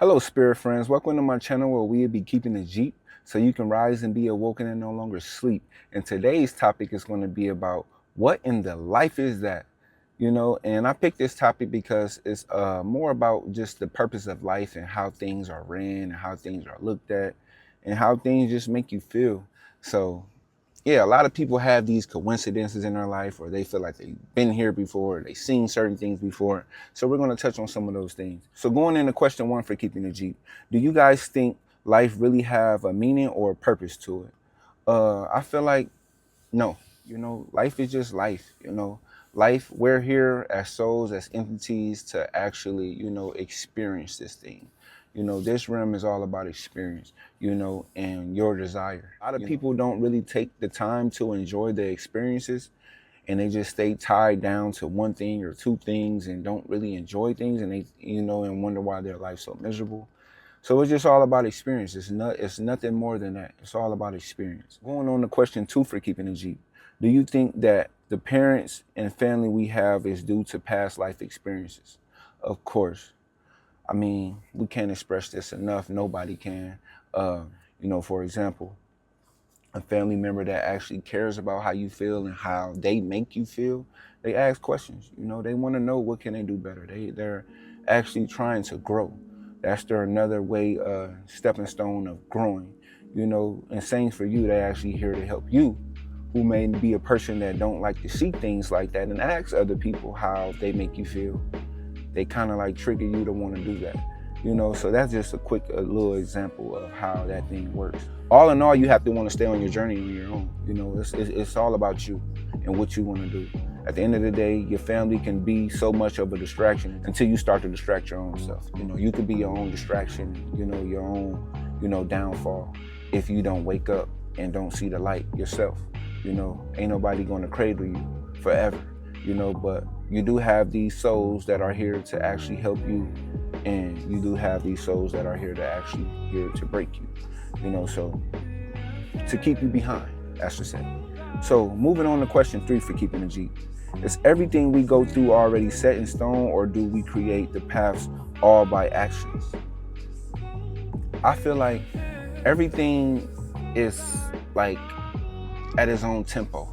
Hello, spirit friends. Welcome to my channel where we'll be keeping the Jeep so you can rise and be awoken and no longer sleep. And today's topic is going to be about what in the life is that? And I picked this topic because it's more about just the purpose of life and how things are ran and how things are looked at and how things just make you feel. So yeah, a lot of people have these coincidences in their life, or they feel like they've been here before, or they've seen certain things before. So we're going to touch on some of those things. So going into question one for keeping the Jeep, do you guys think life really have a meaning or a purpose to it? I feel like no. Life is just life. Life. We're here as souls, as entities, to actually, experience this thing. This realm is all about experience, and your desire. A lot of people don't really take the time to enjoy the experiences, and they just stay tied down to one thing or two things and don't really enjoy things, and they, and wonder why their life's so miserable. So it's just all about experience. It's nothing more than that. It's all about experience. Going on to question two for keeping the Jeep. Do you think that the parents and family we have is due to past life experiences? Of course. I mean, we can't express this enough. Nobody can. For example, a family member that actually cares about how you feel and how they make you feel, they ask questions. They want to know what can they do better. They're actually trying to grow. That's their another way, stepping stone of growing. And same for you. They're actually here to help you, who may be a person that don't like to see things like that and ask other people how they make you feel. They kind of like trigger you to want to do that. So that's just a little example of how that thing works. All in all, you have to want to stay on your journey on your own. It's all about you and what you want to do. At the end of the day, your family can be so much of a distraction until you start to distract your own self. You could be your own distraction, your own, downfall if you don't wake up and don't see the light yourself. Ain't nobody going to cradle you forever, but you do have these souls that are here to actually help you, and you do have these souls that are here to break you, so to keep you behind, that's to say. So moving on to question three for keeping the Jeep. Is everything we go through already set in stone, or do we create the paths all by actions? I feel like everything is like at its own tempo.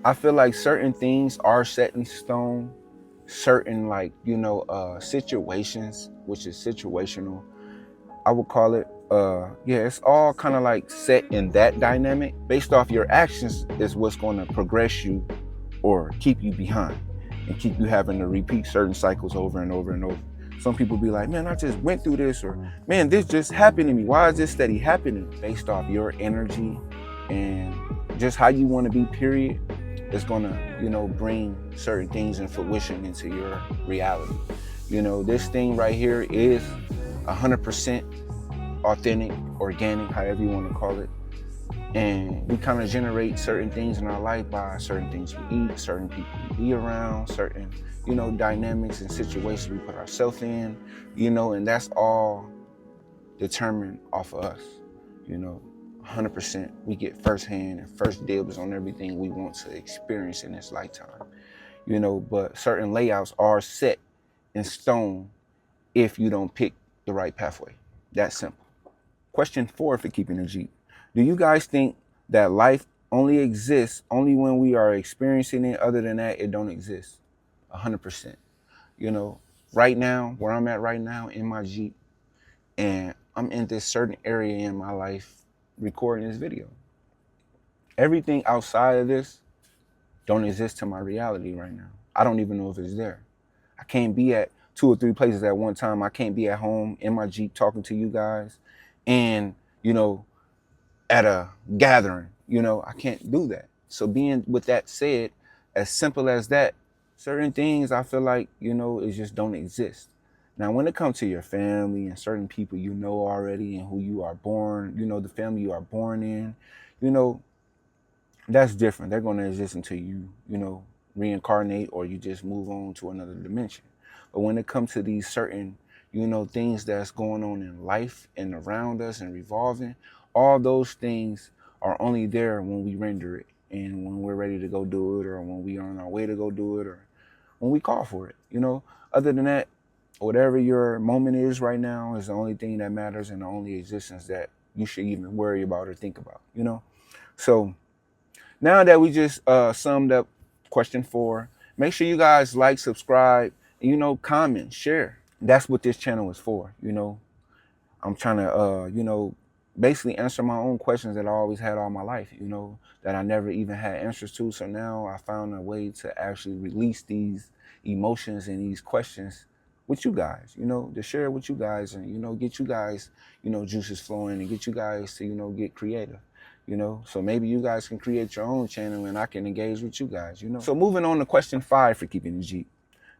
I feel like certain things are set in stone, certain situations, which is situational, I would call it. Yeah, it's all kind of like set in that dynamic. Based off your actions is what's going to progress you or keep you behind and keep you having to repeat certain cycles over and over and over. Some people be like, man, I just went through this, or man, this just happened to me. Why is this steady happening? Based off your energy and just how you want to be, period, is gonna, bring certain things in fruition into your reality. This thing right here is 100% authentic, organic, however you want to call it. And we kind of generate certain things in our life by certain things we eat, certain people we be around, certain, dynamics and situations we put ourselves in, and that's all determined off of us, 100%. We get firsthand and first dibs on everything we want to experience in this lifetime, but certain layouts are set in stone if you don't pick the right pathway. That's simple. Question four for keeping the Jeep. Do you guys think that life only exists only when we are experiencing it? Other than that, it don't exist. 100%. Right now, where I'm at right now in my Jeep, and I'm in this certain area in my life recording this video. Everything outside of this don't exist to my reality right now. I don't even know if it's there. I can't be at 2 or 3 places at one time. I can't be at home in my Jeep talking to you guys and, at a gathering, I can't do that. So being with that said, as simple as that, certain things I feel like, it just don't exist. Now, when it comes to your family and certain people already and who you are born, the family you are born in, that's different. They're going to exist until you, reincarnate or you just move on to another dimension. But when it comes to these certain, things that's going on in life and around us and revolving, all those things are only there when we render it and when we're ready to go do it, or when we are on our way to go do it, or when we call for it. Other than that, Whatever your moment is right now is the only thing that matters and the only existence that you should even worry about or think about, you know? So now that we just summed up question 4, make sure you guys like, subscribe, and, comment, share. That's what this channel is for, I'm trying to, basically answer my own questions that I always had all my life, that I never even had answers to. So now I found a way to actually release these emotions and these questions with you guys, to share with you guys and, get you guys, juices flowing and get you guys to, get creative. So maybe you guys can create your own channel and I can engage with you guys, So moving on to question 5 for Keeping the Jeep.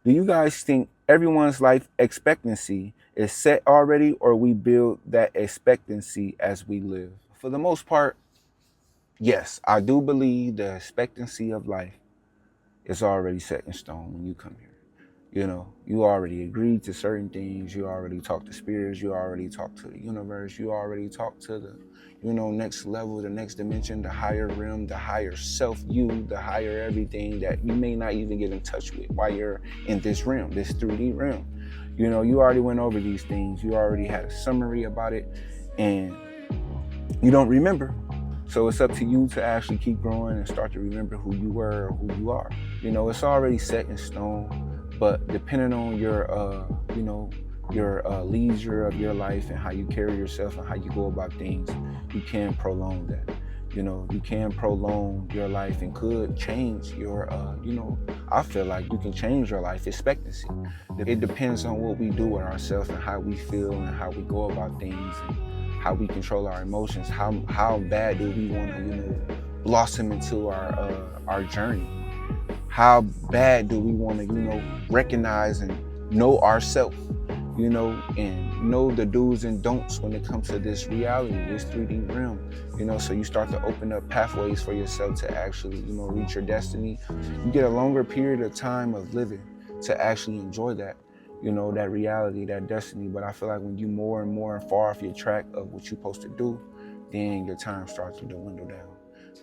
Do you guys think everyone's life expectancy is set already, or we build that expectancy as we live? For the most part, yes, I do believe the expectancy of life is already set in stone when you come here. You already agreed to certain things. You already talked to spirits. You already talked to the universe. You already talked to the, next level, the next dimension, the higher realm, the higher self, the higher everything that you may not even get in touch with while you're in this realm, this 3D realm. You already went over these things. You already had a summary about it and you don't remember. So it's up to you to actually keep growing and start to remember who you were or who you are. It's already set in stone. But depending on your, your leisure of your life and how you carry yourself and how you go about things, you can prolong that. You can prolong your life and could change your, I feel like you can change your life expectancy. It depends on what we do with ourselves and how we feel and how we go about things and how we control our emotions. How bad do we want to, blossom into our journey? How bad do we want to, recognize and know ourselves, and know the do's and don'ts when it comes to this reality, this 3D realm, so you start to open up pathways for yourself to actually, reach your destiny. You get a longer period of time of living to actually enjoy that, that reality, that destiny. But I feel like when you more and more far off your track of what you're supposed to do, then your time starts to dwindle down.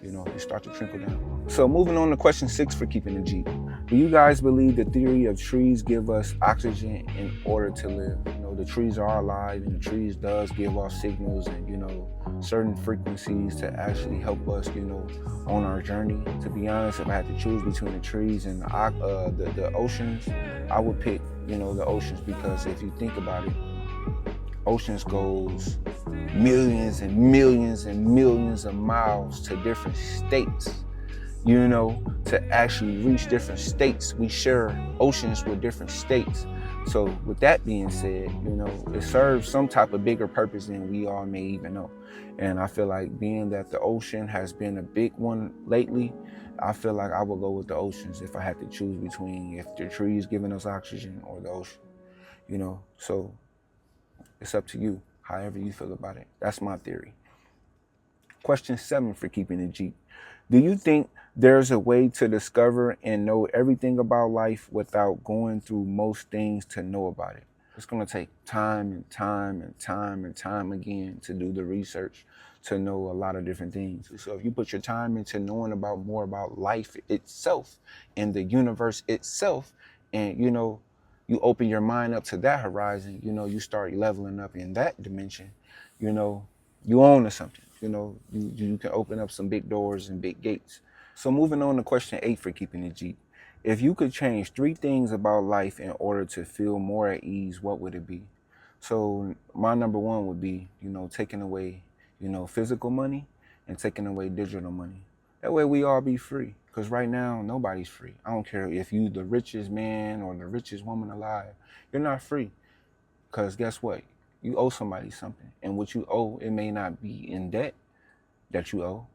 You start to trickle down. So moving on to question 6 for Keeping the Jeep. Do you guys believe the theory of trees give us oxygen in order to live? The trees are alive and the trees does give off signals and, certain frequencies to actually help us, on our journey. To be honest, if I had to choose between the trees and the oceans, I would pick, the oceans, because if you think about it, oceans goes millions and millions and millions of miles to different states, to actually reach different states. We share oceans with different states. So with that being said, it serves some type of bigger purpose than we all may even know. And I feel like being that the ocean has been a big one lately, I feel like I would go with the oceans if I had to choose between if the trees giving us oxygen or the ocean, so it's up to you, however you feel about it. That's my theory. Question 7 for Keeping the Jeep. Do you think there's a way to discover and know everything about life without going through most things to know about it? It's going to take time and time and time and time again to do the research to know a lot of different things. So if you put your time into knowing about more about life itself and the universe itself, and you open your mind up to that horizon, you start leveling up in that dimension, you own to something, you can open up some big doors and big gates. So moving on to question 8 for Keeping the Jeep. If you could change 3 things about life in order to feel more at ease, what would it be? So my number 1 would be, taking away, physical money and taking away digital money. That way we all be free. Because right now, nobody's free. I don't care if you the richest man or the richest woman alive. You're not free. Because guess what? You owe somebody something. And what you owe, it may not be in debt that you owe,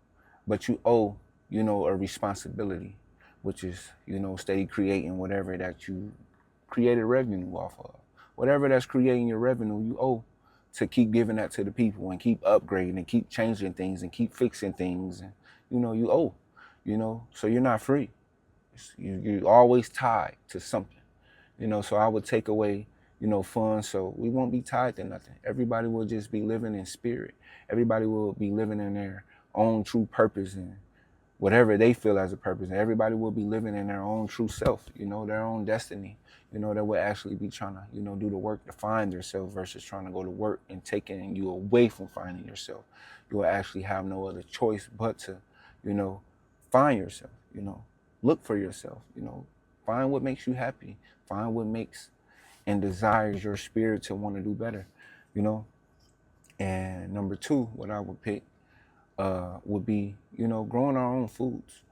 but you owe, a responsibility, which is, steady creating whatever that you created revenue off of. Whatever that's creating your revenue, you owe to keep giving that to the people and keep upgrading and keep changing things and keep fixing things. And, you owe. So you're not free. You're always tied to something, so I would take away, funds, so we won't be tied to nothing. Everybody will just be living in spirit. Everybody will be living in their own true purpose and whatever they feel as a purpose. And everybody will be living in their own true self, their own destiny. That will actually be trying to, do the work to find yourself versus trying to go to work and taking you away from finding yourself. You will actually have no other choice but to, find yourself, look for yourself, find what makes you happy, find what makes and desires your spirit to want to do better, And number two, what I would pick would be, growing our own foods,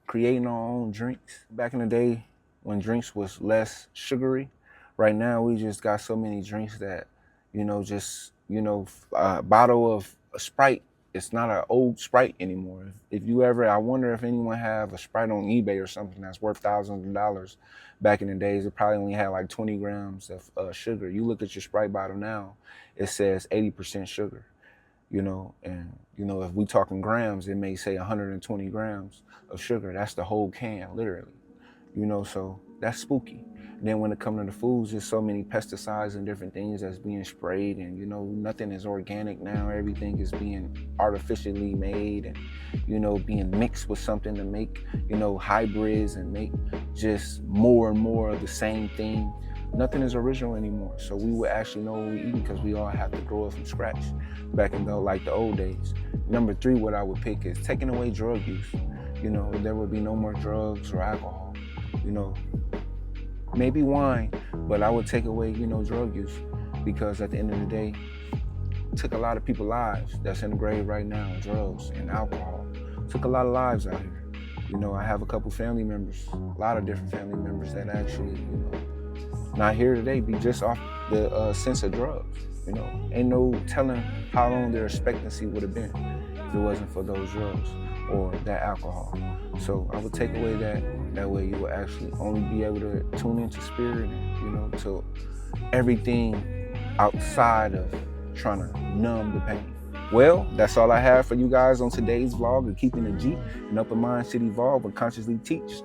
creating our own drinks. Back in the day when drinks was less sugary, right now we just got so many drinks that, a bottle of a Sprite, it's not an old Sprite anymore. If you ever, I wonder if anyone have a Sprite on eBay or something that's worth thousands of dollars. Back in the days, it probably only had like 20 grams of sugar. You look at your Sprite bottle now, it says 80% sugar. And if we talking grams, it may say 120 grams of sugar. That's the whole can, literally. So that's spooky. And then when it comes to the foods, there's so many pesticides and different things that's being sprayed, and nothing is organic now. Everything is being artificially made and being mixed with something to make hybrids and make just more and more of the same thing. Nothing is original anymore. So we would actually know what we eat because we all have to grow it from scratch back in the old days. Number three, what I would pick is taking away drug use. There would be no more drugs or alcohol. Maybe wine, but I would take away, drug use, because at the end of the day, it took a lot of people's lives that's in the grave right now, drugs and alcohol. It took a lot of lives out here. I have a couple family members, a lot of different family members that actually, not here today, be just off the sense of drugs. Ain't no telling how long their expectancy would have been if it wasn't for those drugs or that alcohol. So I would take away that. That way you will actually only be able to tune into spirit and, to everything outside of trying to numb the pain. Well, that's all I have for you guys on today's vlog of Keeping the Jeep, an open mind should evolve when consciously teached.